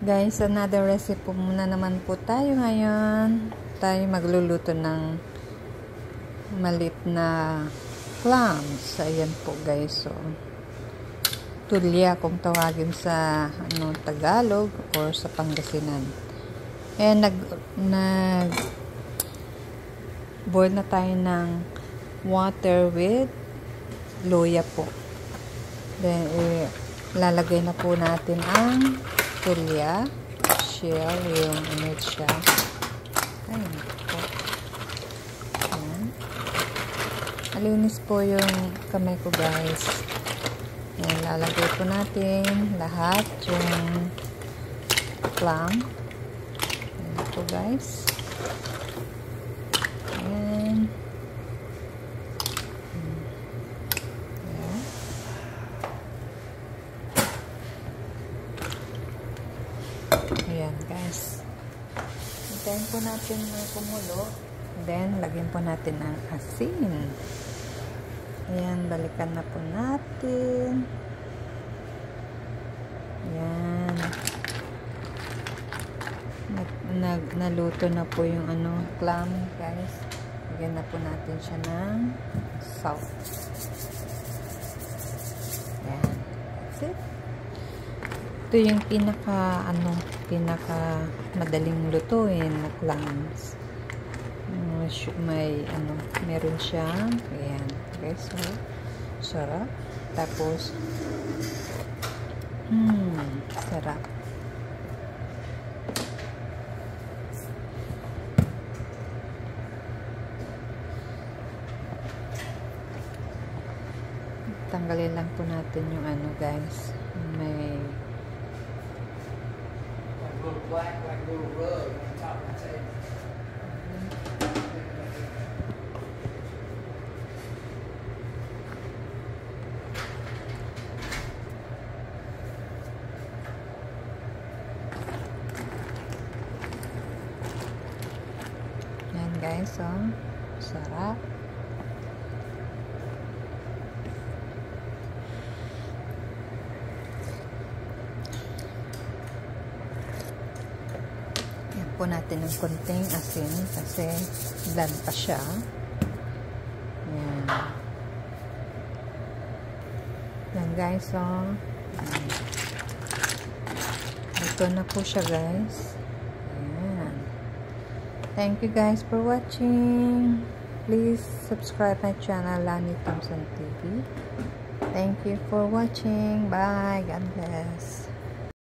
Guys, another recipe muna naman po tayo ngayon. Tayo magluluto ng malit na clams. Ayan po guys. So, tulya kung tawagin sa Tagalog or sa Pangasinan. Ayan, boil na tayo ng water with luya po. Then, lalagay na po natin ang tulya, shell, yung siya. Ayan po. Ayan. Malinis po yung kamay ko guys. Ayan, lalagay po natin lahat yung clam. Ayan po guys. Ayan. Ayan guys. Hintayin po natin na kumulo. Then, lagyan po natin ng asin. Ayan, balikan na po natin. Ayan. Naluto na po yung clam guys. Lagyan na po natin siya ng salt. Ayan. That's it. Ito yung pinaka madaling lutuin na clams. Meron siyang, ayan, okay, so, sarap. Tapos, sarap. Tanggalin lang po natin yung guys, may black, like a little rug on top of the table. Yan guys, so sarap. Po natin ng konting asin kasi bland pa siya. Ayan. Yan guys, so ito na po siya guys. Ayan. Thank you guys for watching. Please subscribe my channel, Lani Thompson TV. Thank you for watching. Bye. God bless.